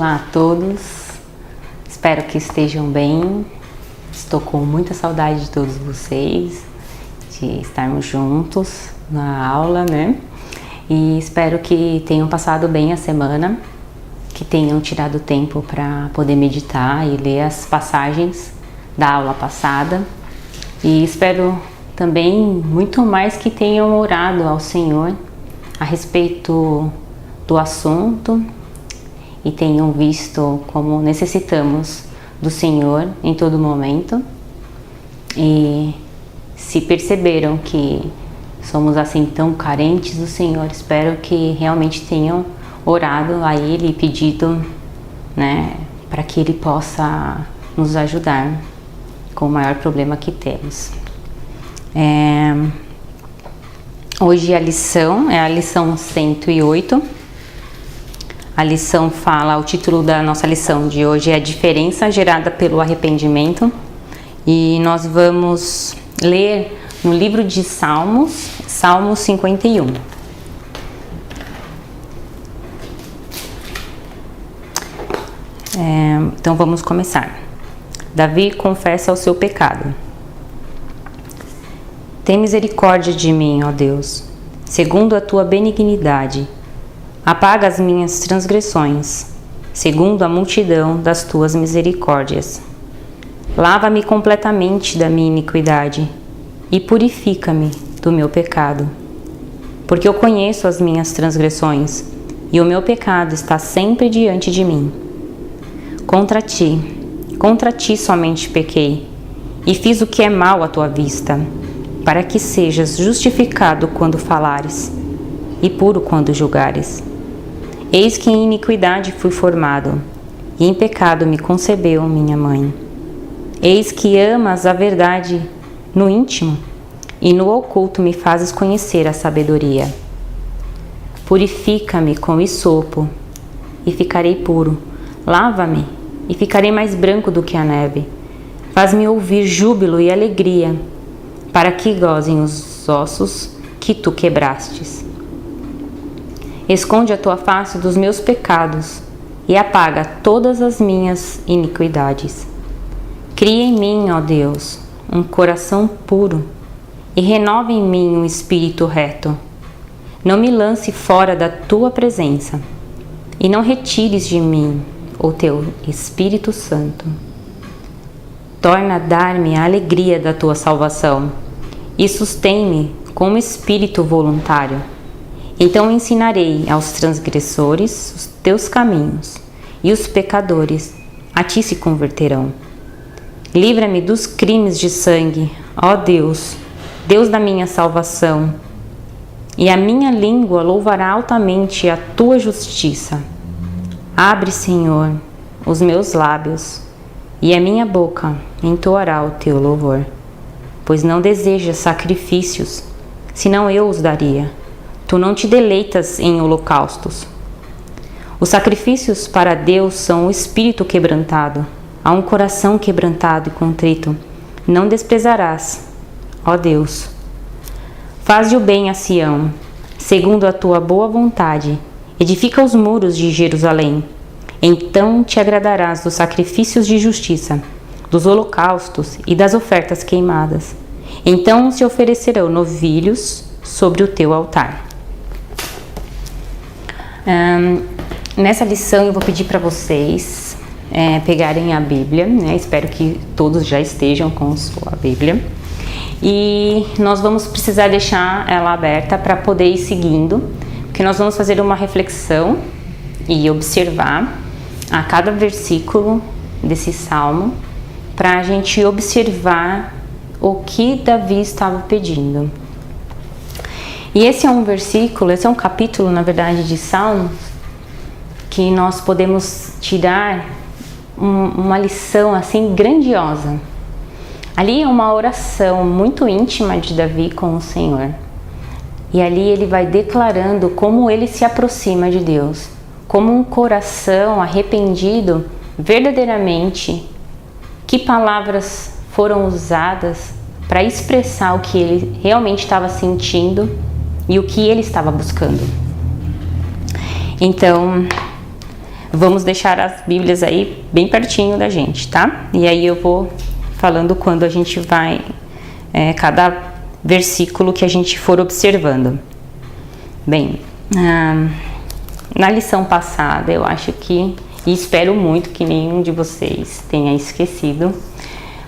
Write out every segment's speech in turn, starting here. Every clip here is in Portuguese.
Olá a todos, espero que estejam bem. Estou com muita saudade de todos vocês, de estarmos juntos na aula, né? E espero que tenham passado bem a semana, que tenham tirado tempo para poder meditar e ler as passagens da aula passada. E espero também muito mais que tenham orado ao Senhor a respeito do assunto e tenham visto como necessitamos do Senhor em todo momento. E se perceberam que somos assim tão carentes do Senhor, espero que realmente tenham orado a Ele e pedido, né, para que Ele possa nos ajudar com o maior problema que temos. Hoje a lição é a lição 108. A lição fala, o título da nossa lição de hoje é a diferença gerada pelo arrependimento. E nós vamos ler no livro de Salmos, Salmo 51. Então vamos começar. Davi confessa o seu pecado. Tem misericórdia de mim, ó Deus, segundo a tua benignidade. Apaga as minhas transgressões, segundo a multidão das tuas misericórdias. Lava-me completamente da minha iniquidade e purifica-me do meu pecado. Porque eu conheço as minhas transgressões e o meu pecado está sempre diante de mim. Contra ti somente pequei e fiz o que é mal à tua vista, para que sejas justificado quando falares e puro quando julgares. Eis que em iniquidade fui formado, e em pecado me concebeu minha mãe. Eis que amas a verdade no íntimo, e no oculto me fazes conhecer a sabedoria. Purifica-me com hisopo, e ficarei puro. Lava-me, e ficarei mais branco do que a neve. Faz-me ouvir júbilo e alegria, para que gozem os ossos que tu quebrastes. Esconde a tua face dos meus pecados e apaga todas as minhas iniquidades. Cria em mim, ó Deus, um coração puro e renova em mim um espírito reto. Não me lance fora da tua presença e não retires de mim o teu Espírito Santo. Torna a dar-me a alegria da tua salvação e sustém-me com um espírito voluntário. Então ensinarei aos transgressores os teus caminhos, e os pecadores a ti se converterão. Livra-me dos crimes de sangue, ó Deus, Deus da minha salvação, e a minha língua louvará altamente a tua justiça. Abre, Senhor, os meus lábios, e a minha boca entoará o teu louvor. Pois não desejas sacrifícios, senão eu os daria. Tu não te deleitas em holocaustos. Os sacrifícios para Deus são o espírito quebrantado. A um coração quebrantado e contrito não desprezarás, ó Deus. Faze o bem a Sião, segundo a tua boa vontade. Edifica os muros de Jerusalém. Então te agradarás dos sacrifícios de justiça, dos holocaustos e das ofertas queimadas. Então se oferecerão novilhos sobre o teu altar. Nessa lição eu vou pedir para vocês pegarem a Bíblia, né? Espero que todos já estejam com sua Bíblia. E nós vamos precisar deixar ela aberta para poder ir seguindo, porque nós vamos fazer uma reflexão e observar a cada versículo desse salmo, para a gente observar o que Davi estava pedindo. E esse é um versículo, esse é um capítulo, na verdade, de Salmos, que nós podemos tirar uma lição assim grandiosa. Ali é uma oração muito íntima de Davi com o Senhor. E ali ele vai declarando como ele se aproxima de Deus, como um coração arrependido verdadeiramente. Que palavras foram usadas para expressar o que ele realmente estava sentindo e o que ele estava buscando. Então, Vamos deixar as Bíblias aí bem pertinho da gente, tá? E aí eu vou falando quando a gente vai, cada versículo que a gente for observando. Bem, na lição passada eu acho que, e espero muito que nenhum de vocês tenha esquecido,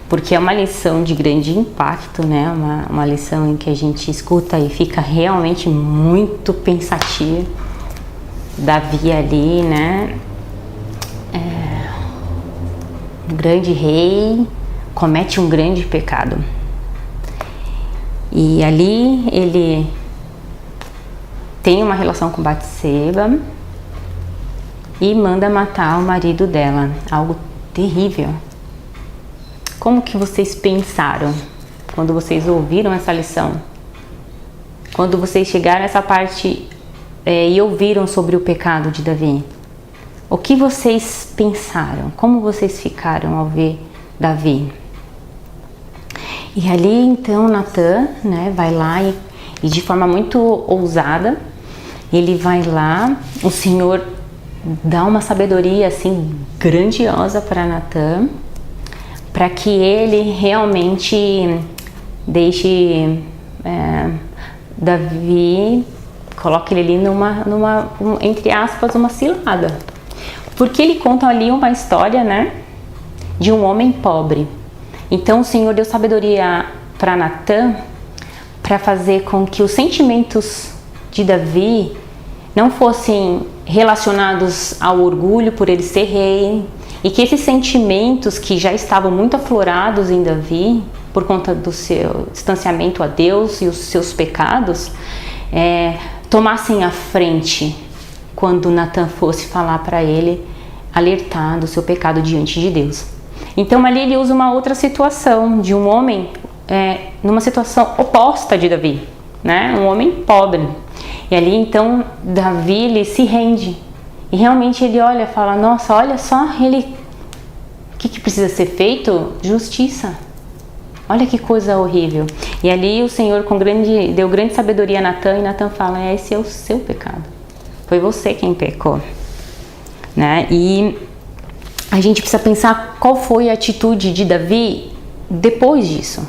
porque é uma lição de grande impacto, né? Uma lição em que a gente escuta e fica realmente muito pensativo. Davi ali, né? Um grande rei comete um grande pecado. E ali ele tem uma relação com Batseba e manda matar o marido dela. Algo terrível. Como que vocês pensaram quando vocês ouviram essa lição? Quando vocês chegaram nessa parte e ouviram sobre o pecado de Davi? O que vocês pensaram? Como vocês ficaram ao ver Davi? E ali então Natan, né, vai lá e de forma muito ousada, ele vai lá, o Senhor dá uma sabedoria assim grandiosa para Natan, para que ele realmente deixe Davi, coloque ele ali numa entre aspas, uma cilada. Porque ele conta ali uma história, né, de um homem pobre. Então o Senhor deu sabedoria para Natan para fazer com que os sentimentos de Davi não fossem relacionados ao orgulho por ele ser rei, e que esses sentimentos que já estavam muito aflorados em Davi por conta do seu distanciamento a Deus e os seus pecados tomassem a frente quando Natan fosse falar para ele, alertar do seu pecado diante de Deus. Então ali ele usa uma outra situação de um homem numa situação oposta de Davi, né? Um homem pobre. E ali então Davi ele se rende e realmente ele olha e fala: nossa, olha só, o que precisa ser feito? Justiça. Olha que coisa horrível. E ali o Senhor deu grande sabedoria a Natan, e Natan fala: esse é o seu pecado. Foi você quem pecou, né? E a gente precisa pensar qual foi a atitude de Davi depois disso.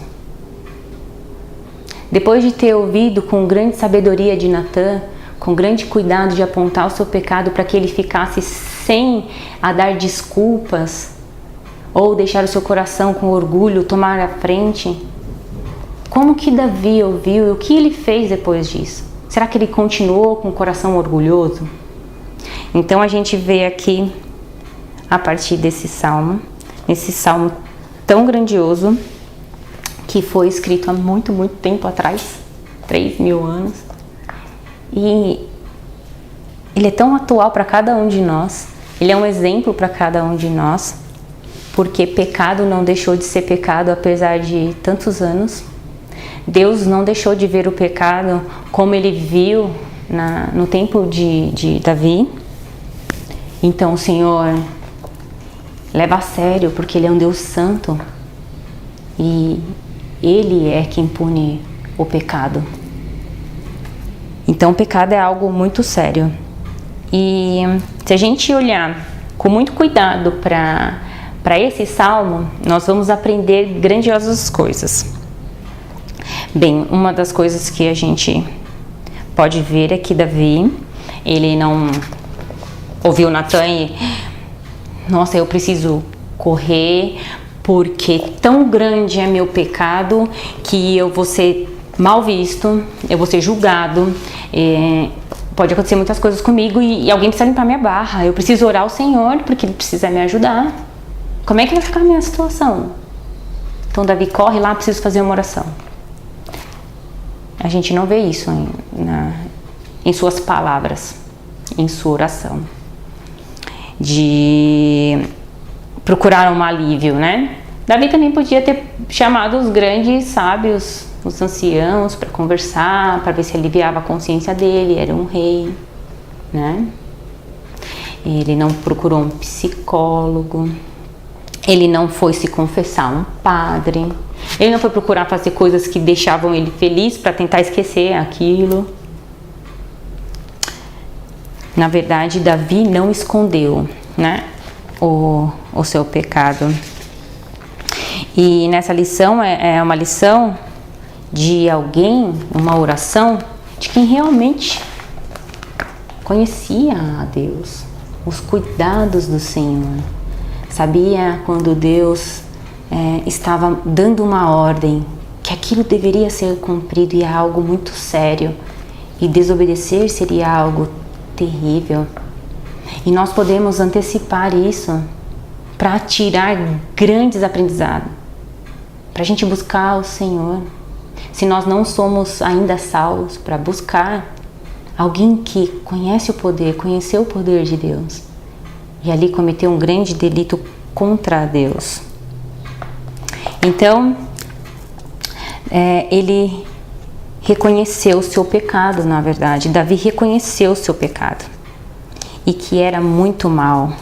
Depois de ter ouvido com grande sabedoria de Natan, com grande cuidado de apontar o seu pecado para que ele ficasse sem a dar desculpas ou deixar o seu coração com orgulho tomar a frente, como que Davi ouviu e o que ele fez depois disso? Será que ele continuou com o coração orgulhoso? Então a gente vê aqui, a partir desse salmo, esse salmo tão grandioso, que foi escrito há muito, muito tempo atrás, 3.000 anos, e ele é tão atual para cada um de nós, ele é um exemplo para cada um de nós, porque pecado não deixou de ser pecado apesar de tantos anos. Deus não deixou de ver o pecado como ele viu no tempo de Davi. Então o Senhor leva a sério, porque ele é um Deus santo e ele é quem pune o pecado. Então o pecado é algo muito sério. E se a gente olhar com muito cuidado para esse salmo, nós vamos aprender grandiosas coisas. Bem, uma das coisas que a gente pode ver é que Davi, ele não ouviu Natan e, nossa, eu preciso correr porque tão grande é meu pecado que eu vou ser mal visto, eu vou ser julgado, pode acontecer muitas coisas comigo e alguém precisa limpar minha barra, eu preciso orar ao Senhor porque ele precisa me ajudar. Como é que vai ficar a minha situação? Então Davi corre lá, preciso fazer uma oração. A gente não vê isso em suas palavras, em sua oração. De procurar um alívio, né? Davi também podia ter chamado os grandes sábios, os anciãos, para conversar, para ver se aliviava a consciência dele, era um rei, né? Ele não procurou um psicólogo, ele não foi se confessar a um padre, ele não foi procurar fazer coisas que deixavam ele feliz para tentar esquecer aquilo. Na verdade, Davi não escondeu né, o seu pecado. E nessa lição é uma lição de alguém, uma oração de quem realmente conhecia a Deus, os cuidados do Senhor, sabia quando Deus estava dando uma ordem, que aquilo deveria ser cumprido e é algo muito sério, e desobedecer seria algo terrível. E nós podemos antecipar isso para tirar grandes aprendizados, para a gente buscar o Senhor. Se nós não somos ainda salvos, para buscar alguém que conhece o poder, conheceu o poder de Deus e ali cometeu um grande delito contra Deus. Então, ele reconheceu o seu pecado, na verdade. Davi reconheceu o seu pecado e que era muito mal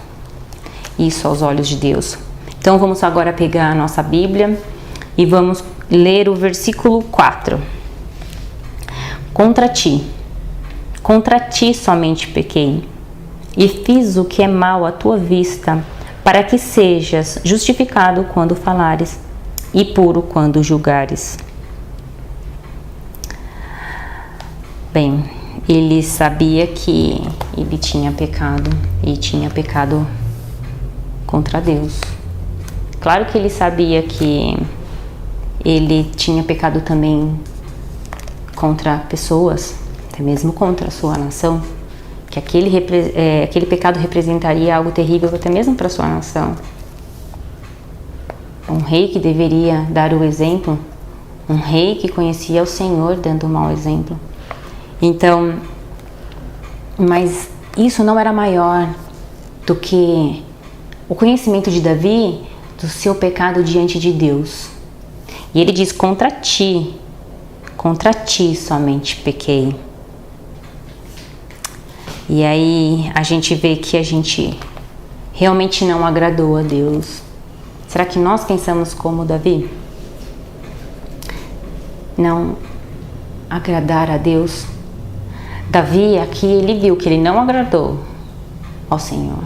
isso aos olhos de Deus. Então, vamos agora pegar a nossa Bíblia e vamos ler o versículo 4. Contra ti somente pequei, e fiz o que é mal à tua vista, para que sejas justificado quando falares, e puro quando julgares. Bem, ele sabia que ele tinha pecado, e tinha pecado contra Deus. Claro que ele sabia que ele tinha pecado também contra pessoas, até mesmo contra a sua nação, que aquele pecado representaria algo terrível até mesmo para a sua nação. Um rei que deveria dar o exemplo, um rei que conhecia o Senhor dando um mau exemplo. Então, mas isso não era maior do que o conhecimento de Davi do seu pecado diante de Deus. E ele diz: contra ti somente pequei. E aí a gente vê que a gente realmente não agradou a Deus. Será que nós pensamos como Davi? Não agradar a Deus? Davi aqui, ele viu que ele não agradou ao Senhor.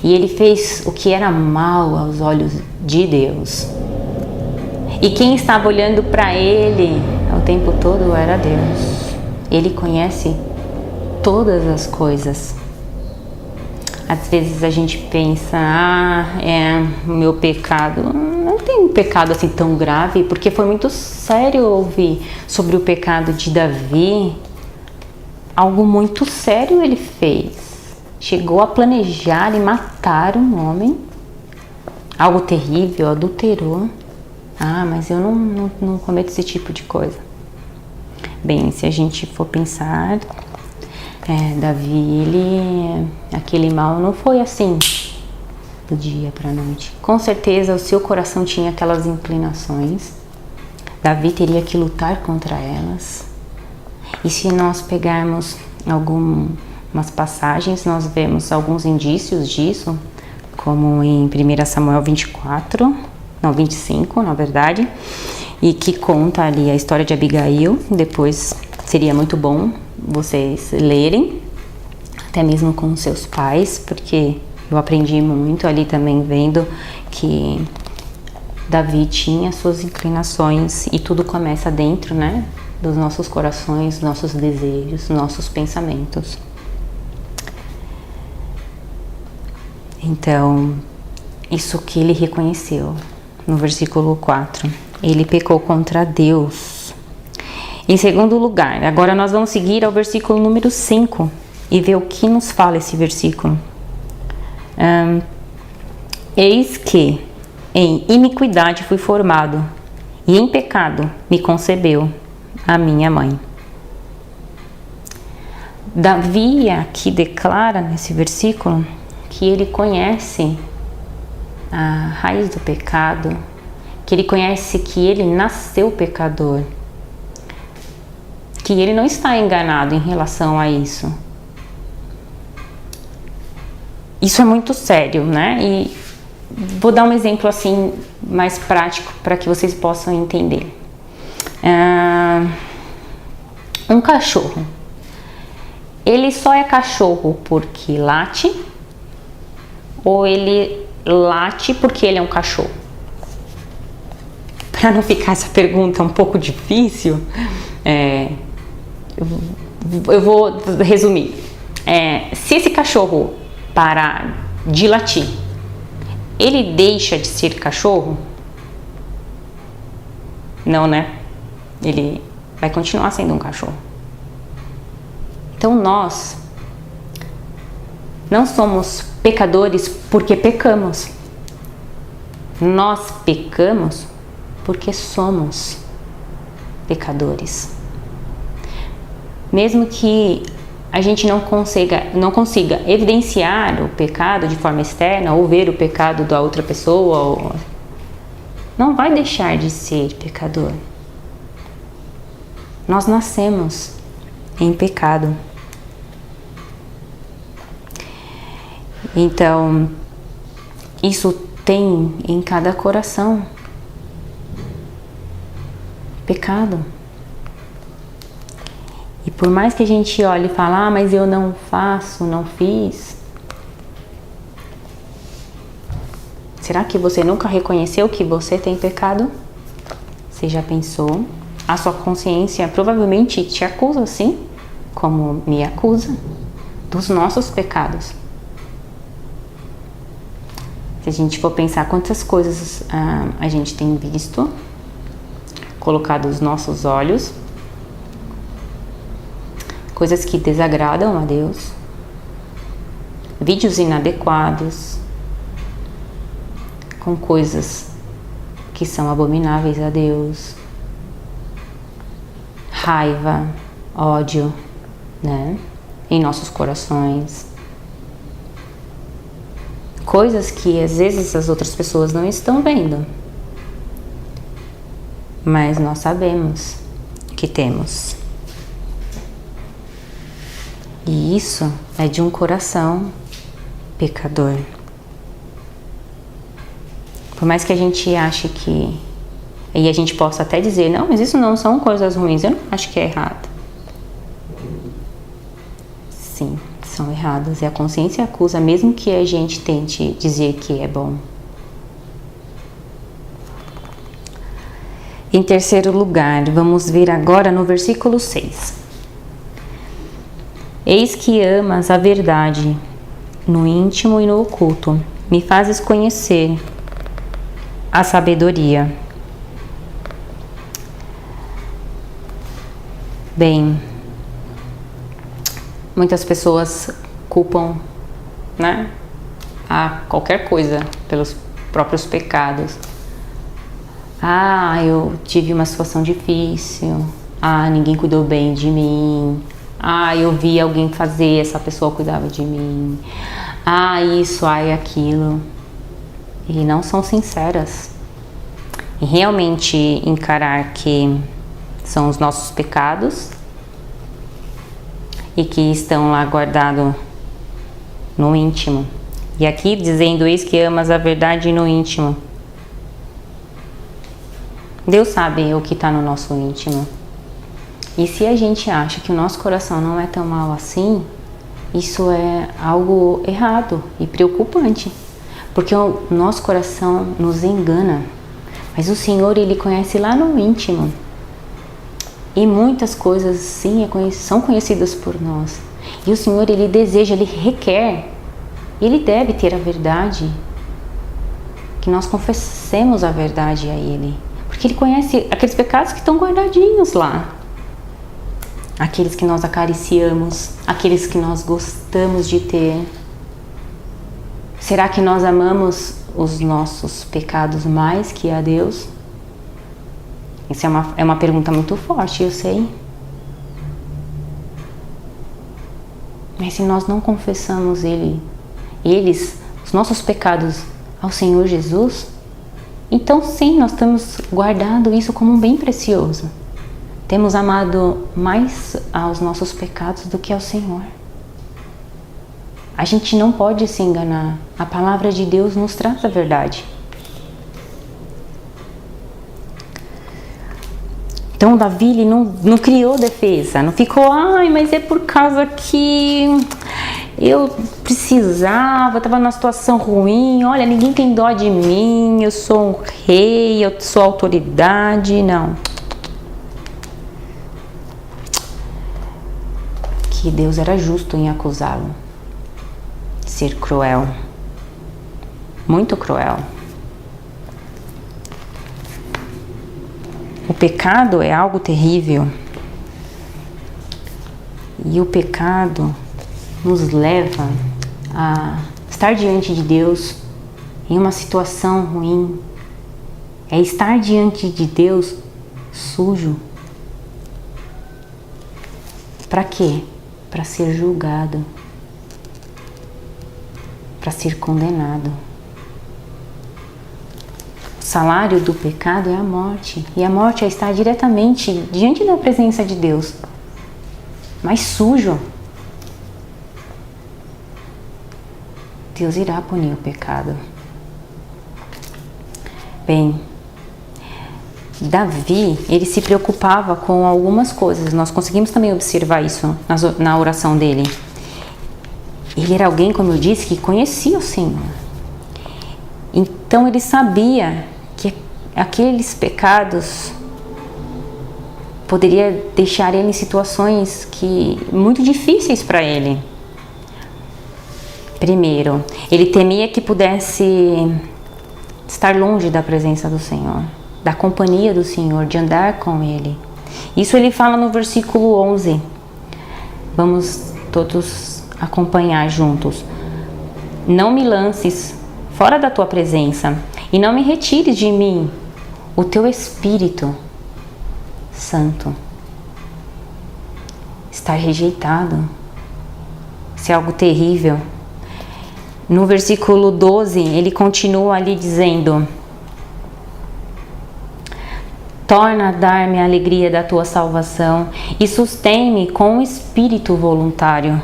E ele fez o que era mal aos olhos de Deus. E quem estava olhando para ele o tempo todo era Deus. Ele conhece todas as coisas. Às vezes a gente pensa, o meu pecado, não tem um pecado assim tão grave, porque foi muito sério ouvir sobre o pecado de Davi. Algo muito sério ele fez. Chegou a planejar e matar um homem. Algo terrível, adulterou. Mas eu não cometo esse tipo de coisa. Bem, se a gente for pensar, Davi, aquele mal não foi assim do dia para a noite. Com certeza o seu coração tinha aquelas inclinações. Davi teria que lutar contra elas. E se nós pegarmos algumas passagens, nós vemos alguns indícios disso, como em 1 Samuel 25, na verdade, e que conta ali a história de Abigail. Depois seria muito bom vocês lerem, até mesmo com seus pais, porque eu aprendi muito ali também vendo que Davi tinha suas inclinações e tudo começa dentro, né, dos nossos corações, nossos desejos, nossos pensamentos. Então, isso que ele reconheceu no versículo 4, ele pecou contra Deus. Em segundo lugar, agora nós vamos seguir ao versículo número 5 e ver o que nos fala esse versículo. Eis que em iniquidade fui formado, e em pecado me concebeu a minha mãe. Davi aqui declara nesse versículo que ele conhece a raiz do pecado, que ele conhece que ele nasceu pecador, que ele não está enganado em relação a isso. Isso é muito sério, né? E vou dar um exemplo assim mais prático para que vocês possam entender. Um cachorro, ele só é cachorro porque late ou ele late porque ele é um cachorro? Para não ficar essa pergunta um pouco difícil, eu vou resumir. Se esse cachorro parar de latir, ele deixa de ser cachorro? Não, né? Ele vai continuar sendo um cachorro. Então nós não somos pecadores porque pecamos. Nós pecamos porque somos pecadores. Mesmo que a gente não consiga evidenciar o pecado de forma externa ou ver o pecado da outra pessoa, não vai deixar de ser pecador. Nós nascemos em pecado. Então, isso tem em cada coração pecado. E por mais que a gente olhe e fale, mas eu não faço, não fiz. Será que você nunca reconheceu que você tem pecado? Você já pensou? A sua consciência provavelmente te acusa, sim, como me acusa, dos nossos pecados. Se a gente for pensar quantas coisas a gente tem visto, colocado os nossos olhos, coisas que desagradam a Deus, vídeos inadequados, com coisas que são abomináveis a Deus, raiva, ódio, né, em nossos corações, coisas que às vezes as outras pessoas não estão vendo, mas nós sabemos que temos. E isso é de um coração pecador. Por mais que a gente ache que... E a gente possa até dizer, não, mas isso não são coisas ruins, eu não acho que é errado. Sim, são erradas. E a consciência acusa, mesmo que a gente tente dizer que é bom. Em terceiro lugar, vamos ver agora no versículo 6. Eis que amas a verdade, no íntimo e no oculto, me fazes conhecer a sabedoria. Bem, muitas pessoas culpam, né, a qualquer coisa pelos próprios pecados. Eu tive uma situação difícil. Ninguém cuidou bem de mim. Eu vi alguém fazer, essa pessoa cuidava de mim. Isso, aquilo. E não são sinceras. E realmente encarar que são os nossos pecados e que estão lá guardados no íntimo. E aqui dizendo isso, que amas a verdade no íntimo. Deus sabe o que está no nosso íntimo. E se a gente acha que o nosso coração não é tão mau assim, isso é algo errado e preocupante. Porque o nosso coração nos engana. Mas o Senhor, Ele conhece lá no íntimo. E muitas coisas, sim, são conhecidas por nós. E o Senhor, Ele deseja, Ele requer, Ele deve ter a verdade. Que nós confessemos a verdade a Ele. Porque Ele conhece aqueles pecados que estão guardadinhos lá. Aqueles que nós acariciamos, aqueles que nós gostamos de ter. Será que nós amamos os nossos pecados mais que a Deus? Isso é uma pergunta muito forte, eu sei. Mas se nós não confessamos os nossos pecados ao Senhor Jesus, então sim, nós temos guardado isso como um bem precioso. Temos amado mais aos nossos pecados do que ao Senhor. A gente não pode se enganar. A palavra de Deus nos traz a verdade. Então Davi, ele não criou defesa, não ficou, mas é por causa que eu precisava, estava numa situação ruim, olha, ninguém tem dó de mim, eu sou um rei, eu sou autoridade. Não. Que Deus era justo em acusá-lo. Ser cruel. Muito cruel. O pecado é algo terrível. E o pecado nos leva a estar diante de Deus em uma situação ruim. É estar diante de Deus sujo. Para quê? Para ser julgado. Para ser condenado. O salário do pecado é a morte. E a morte é estar diretamente diante da presença de Deus. Mas sujo. Deus irá punir o pecado. Bem, Davi, ele se preocupava com algumas coisas. Nós conseguimos também observar isso na oração dele. Ele era alguém, como eu disse, que conhecia o Senhor. Então ele sabia que aqueles pecados poderia deixar ele em situações muito difíceis para ele. Primeiro, ele temia que pudesse estar longe da presença do Senhor, da companhia do Senhor, de andar com Ele. Isso ele fala no versículo 11. Vamos todos acompanhar juntos. Não me lances fora da tua presença e não me retires de mim o teu Espírito Santo. Estar rejeitado. Isso é algo terrível. No versículo 12, ele continua ali dizendo: torna a dar-me a alegria da tua salvação e sustém-me com o espírito voluntário.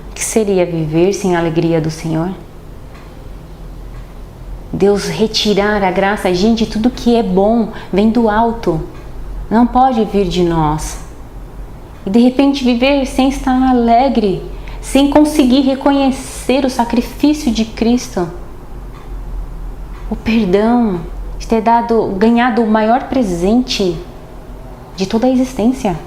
O que seria viver sem a alegria do Senhor? Deus retirar a graça, gente, tudo que é bom vem do alto, não pode vir de nós. E de repente viver sem estar alegre, sem conseguir reconhecer o sacrifício de Cristo, o perdão, de ter ganhado o maior presente de toda a existência.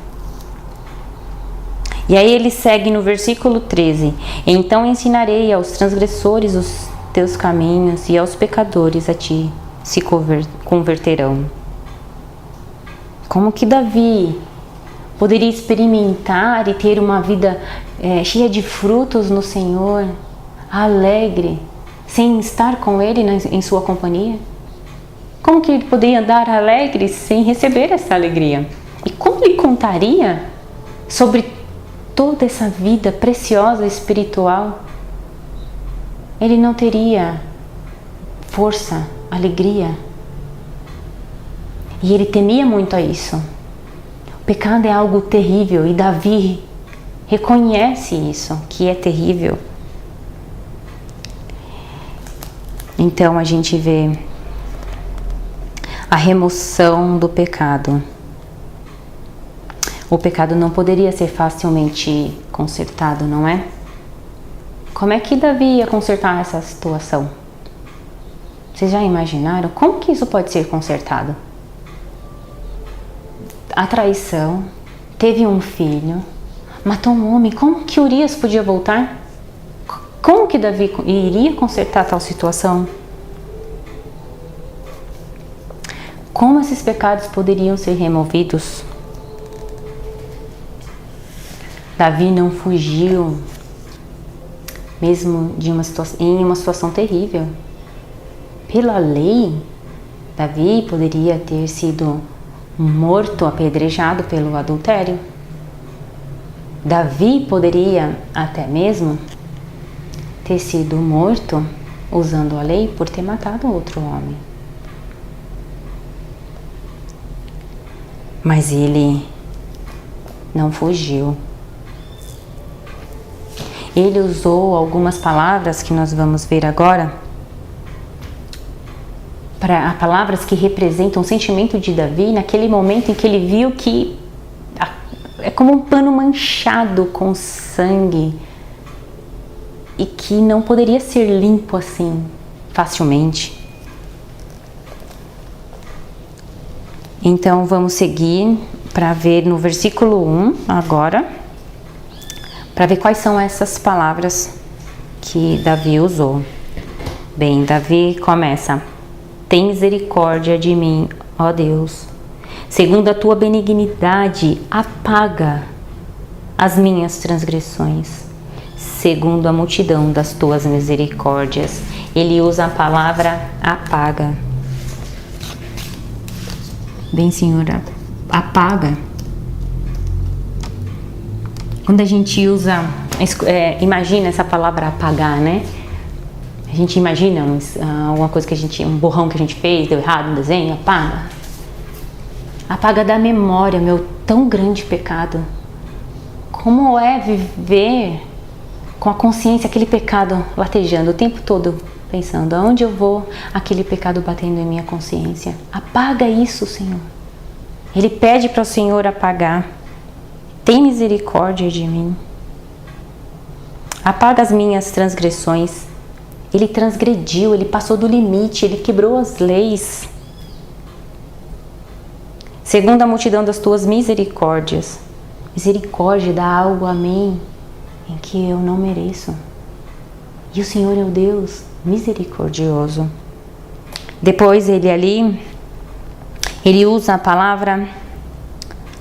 E aí ele segue no versículo 13: então ensinarei aos transgressores os teus caminhos e aos pecadores a ti se converterão. Como que Davi poderia experimentar e ter uma vida cheia de frutos no Senhor, alegre, sem estar com Ele em sua companhia? Como que ele poderia andar alegre sem receber essa alegria? E como ele contaria sobre toda essa vida preciosa espiritual? Ele não teria força, alegria. E ele temia muito a isso. O pecado é algo terrível e Davi reconhece isso, que é terrível. Então a gente vê a remoção do pecado. O pecado não poderia ser facilmente consertado, não é? Como é que Davi ia consertar essa situação? Vocês já imaginaram? Como que isso pode ser consertado? A traição, teve um filho, matou um homem. Como que Urias podia voltar? Como que Davi iria consertar tal situação? Como esses pecados poderiam ser removidos? Davi não fugiu, mesmo em uma situação terrível. Pela lei, Davi poderia ter sido morto, apedrejado pelo adultério. Davi poderia até mesmo ter sido morto usando a lei por ter matado outro homem. Mas ele não fugiu. Ele usou algumas palavras que nós vamos ver agora, palavras que representam o sentimento de Davi naquele momento em que ele viu que é como um pano manchado com sangue e que não poderia ser limpo assim facilmente. Então vamos seguir para ver no versículo 1 agora, para ver quais são essas palavras que Davi usou. Bem, Davi começa: tem misericórdia de mim, ó Deus, segundo a tua benignidade, apaga as minhas transgressões, segundo a multidão das tuas misericórdias. Ele usa a palavra apaga. Bem, Senhor, apaga. Quando a gente usa, imagina essa palavra apagar, né? A gente imagina alguma coisa um borrão que a gente fez, deu errado no desenho, apaga. Apaga da memória, meu tão grande pecado. Como é viver com a consciência, aquele pecado latejando o tempo todo, pensando, aonde eu vou, aquele pecado batendo em minha consciência. Apaga isso, Senhor. Ele pede para o Senhor apagar. Tem misericórdia de mim. Apaga as minhas transgressões. Ele transgrediu, ele passou do limite, ele quebrou as leis. Segundo a multidão das tuas misericórdias. Misericórdia dá algo a mim em que eu não mereço. E o Senhor é o Deus misericordioso. Depois ele usa a palavra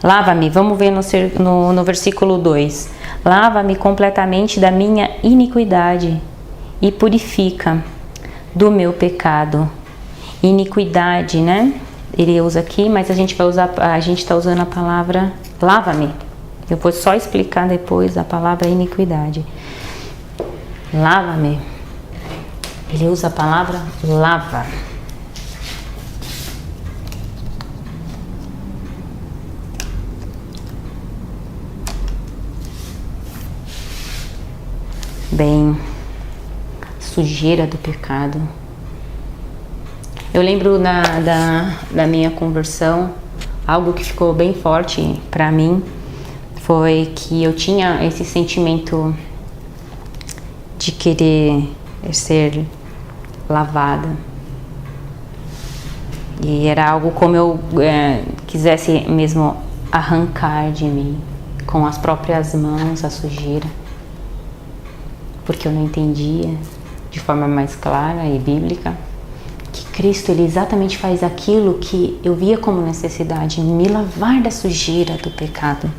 lava-me. Vamos ver no versículo 2. Lava-me completamente da minha iniquidade e purifica do meu pecado. Iniquidade, né? Ele usa aqui, mas a gente está usando a palavra lava-me. Eu vou só explicar depois a palavra iniquidade. Lava-me. Ele usa a palavra lava. Bem, sujeira do pecado. Eu lembro da minha conversão, algo que ficou bem forte para mim foi que eu tinha esse sentimento de querer ser lavada. E era algo como eu quisesse mesmo arrancar de mim, com as próprias mãos, a sujeira. Porque eu não entendia de forma mais clara e bíblica que Cristo, ele exatamente faz aquilo que eu via como necessidade, me lavar da sujeira do pecado.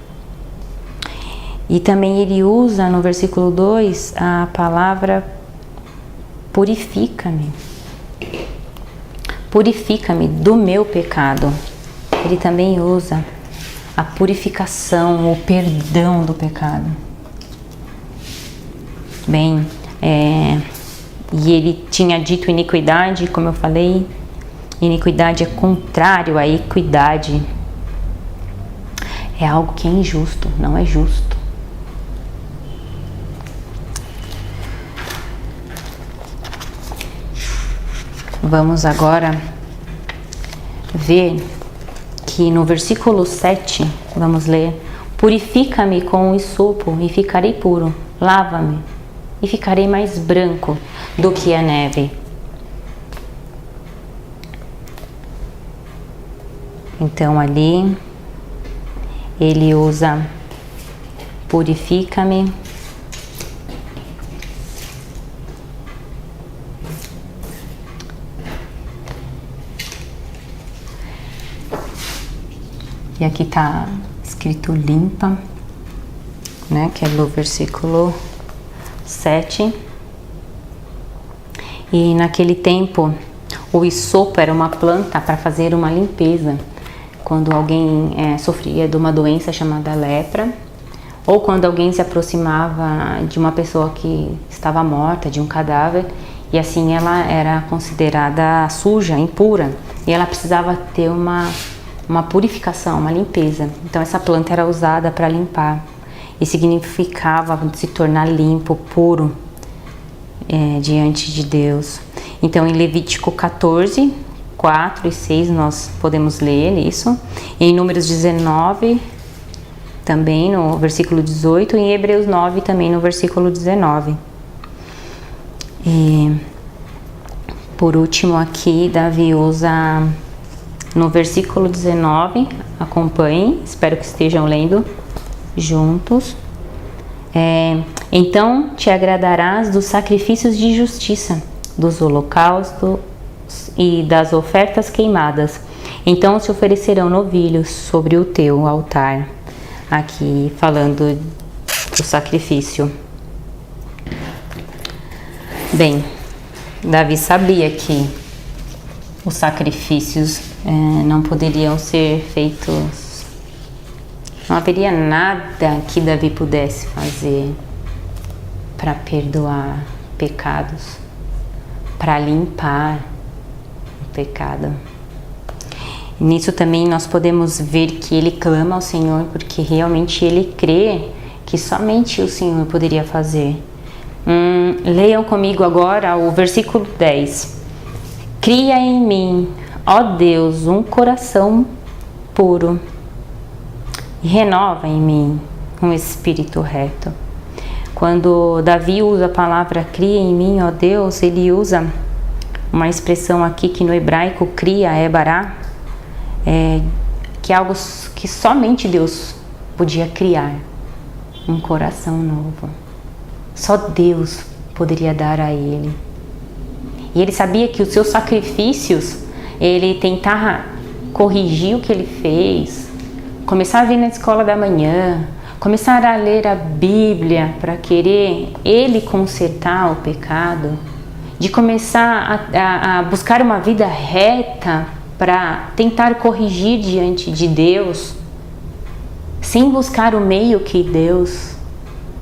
E também ele usa no versículo 2 a palavra purifica-me. Purifica-me do meu pecado. Ele também usa a purificação, o perdão do pecado. Bem, e ele tinha dito iniquidade, como eu falei, iniquidade é contrário à equidade. É algo que é injusto, não é justo. Vamos agora ver que no versículo 7, vamos ler: purifica-me com o hisopo e ficarei puro, lava-me e ficarei mais branco do que a neve. Então ali ele usa purifica-me. E aqui está escrito limpa, né, que é no versículo 7. E naquele tempo o hisopo era uma planta para fazer uma limpeza quando alguém sofria de uma doença chamada lepra, ou quando alguém se aproximava de uma pessoa que estava morta, de um cadáver, e assim ela era considerada suja, impura, e ela precisava ter uma purificação, uma limpeza. Então essa planta era usada para limpar e significava se tornar limpo, puro diante de Deus. Então em Levítico 14, 4 e 6 nós podemos ler isso. Em Números 19 também no versículo 18 e em Hebreus 9 também no versículo 19. E por último aqui, Davi usa no versículo 19, acompanhem, espero que estejam lendo juntos. Então te agradarás dos sacrifícios de justiça, dos holocaustos e das ofertas queimadas. Então se oferecerão novilhos sobre o teu altar. Aqui falando do sacrifício. Bem, Davi sabia que os sacrifícios não poderiam ser feitos. Não haveria nada que Davi pudesse fazer para perdoar pecados, para limpar o pecado. E nisso também nós podemos ver que ele clama ao Senhor, porque realmente ele crê que somente o Senhor poderia fazer. Leiam comigo agora o versículo 10. Cria em mim, ó Deus, um coração puro e renova em mim um espírito reto. Quando Davi usa a palavra cria em mim, ó Deus, ele usa uma expressão aqui que no hebraico cria é bará, que é algo que somente Deus podia criar, um coração novo. Só Deus poderia dar a ele. E ele sabia que os seus sacrifícios, ele tentava corrigir o que ele fez, começar a vir na escola da manhã, começar a ler a Bíblia para querer ele consertar o pecado, de começar a buscar uma vida reta para tentar corrigir diante de Deus, sem buscar o meio que Deus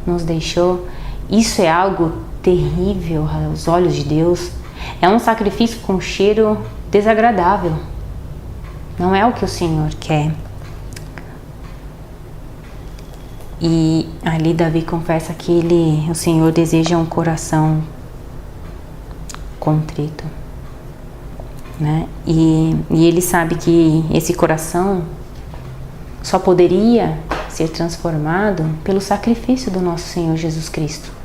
nos deixou. Isso é algo terrível aos olhos de Deus. É um sacrifício com cheiro desagradável. Não é o que o Senhor quer. E ali Davi confessa que o Senhor deseja um coração contrito, né? E ele sabe que esse coração só poderia ser transformado pelo sacrifício do nosso Senhor Jesus Cristo.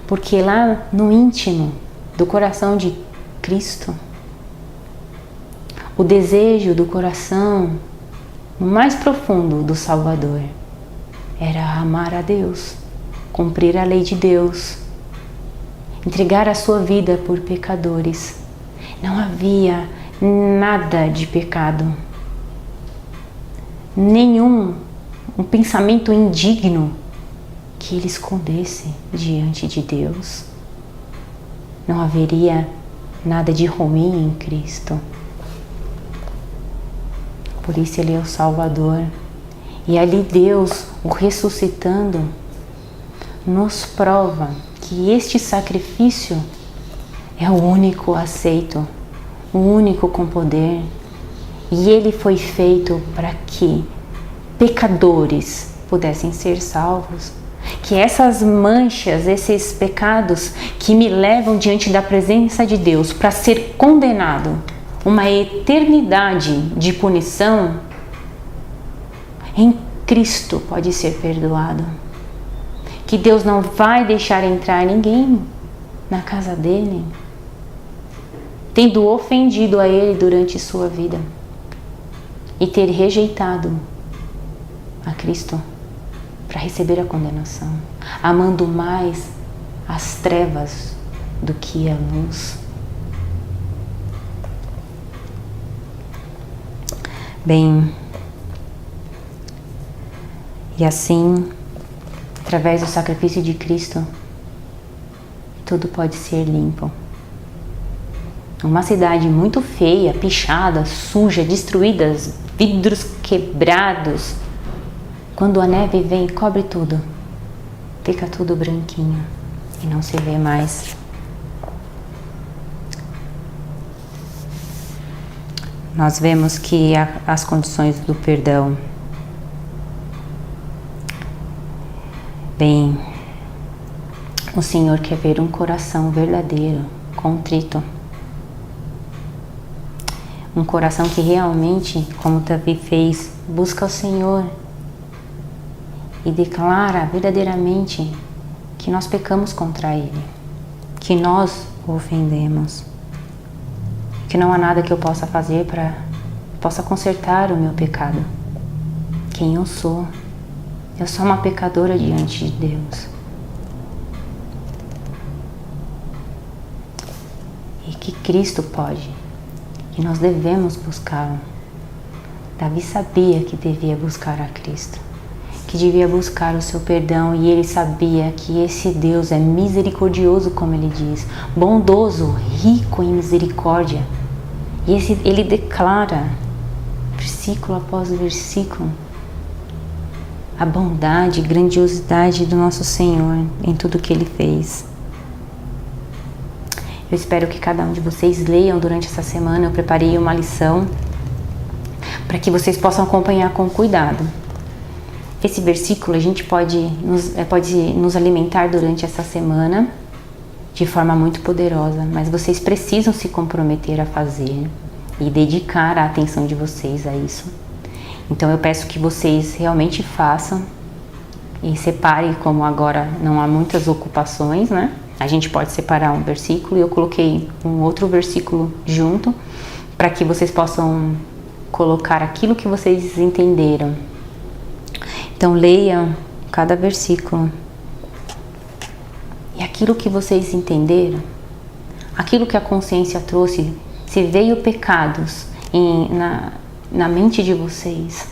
Porque lá no íntimo do coração de Cristo, o desejo do coração mais profundo do Salvador era amar a Deus, cumprir a lei de Deus, entregar a sua vida por pecadores. Não havia nada de pecado, nenhum pensamento indigno que ele escondesse diante de Deus. Não haveria nada de ruim em Cristo. Por isso ele é o Salvador. E ali Deus, o ressuscitando, nos prova que este sacrifício é o único aceito, o único com poder. E ele foi feito para que pecadores pudessem ser salvos. Que essas manchas, esses pecados que me levam diante da presença de Deus para ser condenado, uma eternidade de punição, em Cristo pode ser perdoado. Que Deus não vai deixar entrar ninguém na casa dele, tendo ofendido a ele durante sua vida e ter rejeitado a Cristo para receber a condenação, amando mais as trevas do que a luz. Bem, e assim, através do sacrifício de Cristo, tudo pode ser limpo. Uma cidade muito feia, pichada, suja, destruída, vidros quebrados, quando a neve vem e cobre tudo, fica tudo branquinho e não se vê mais. Nós vemos que as condições do perdão, bem, o Senhor quer ver um coração verdadeiro, contrito. Um coração que realmente, como Davi fez, busca o Senhor e declara verdadeiramente que nós pecamos contra Ele, que nós o ofendemos, que não há nada que eu possa fazer para possa consertar o meu pecado. Quem eu sou uma pecadora diante de Deus. E que Cristo pode, que nós devemos buscá-lo. Davi sabia que devia buscar a Cristo, que devia buscar o seu perdão, e ele sabia que esse Deus é misericordioso, como ele diz, bondoso, rico em misericórdia. E ele declara, versículo após versículo, a bondade e grandiosidade do nosso Senhor em tudo que Ele fez. Eu espero que cada um de vocês leiam durante essa semana. Eu preparei uma lição para que vocês possam acompanhar com cuidado. Esse versículo a gente pode nos alimentar durante essa semana de forma muito poderosa, mas vocês precisam se comprometer a fazer e dedicar a atenção de vocês a isso. Então eu peço que vocês realmente façam e separem, como agora não há muitas ocupações, né? A gente pode separar um versículo e eu coloquei um outro versículo junto para que vocês possam colocar aquilo que vocês entenderam. Então leiam cada versículo e aquilo que vocês entenderam, aquilo que a consciência trouxe, se veio pecados na mente de vocês,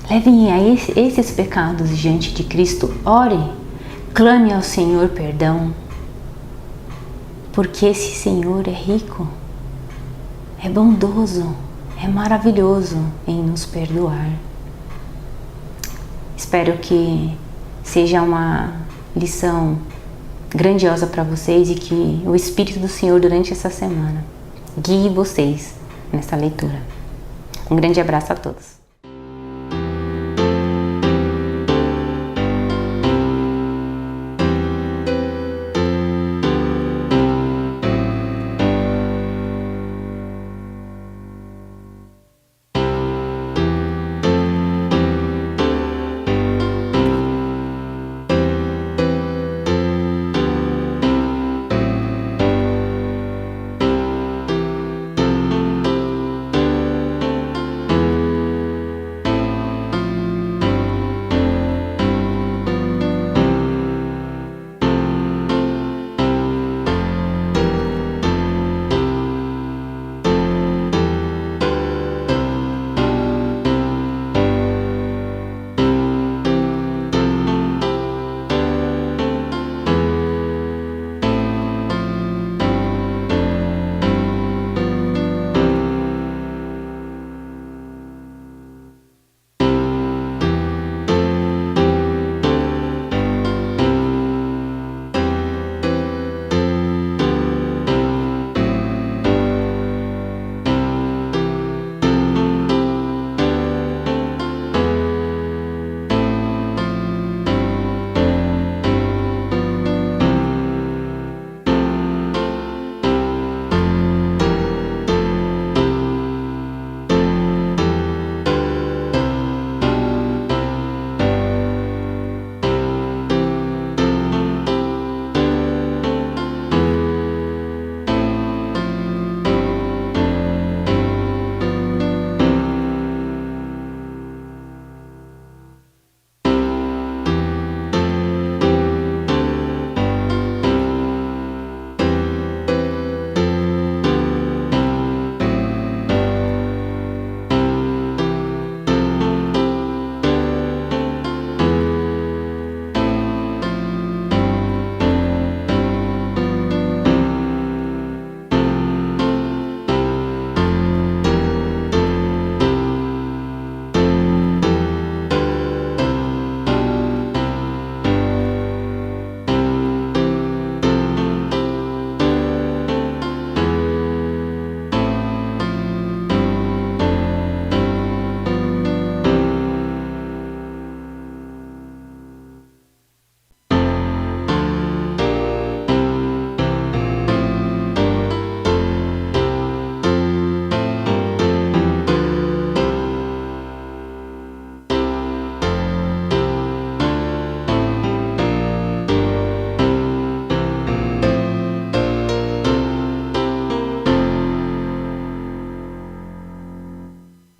levem a esses pecados diante de Cristo. Ore, clame ao Senhor perdão, porque esse Senhor é rico, é bondoso, é maravilhoso em nos perdoar. Espero que seja uma lição grandiosa para vocês e que o Espírito do Senhor durante essa semana guie vocês nessa leitura. Um grande abraço a todos.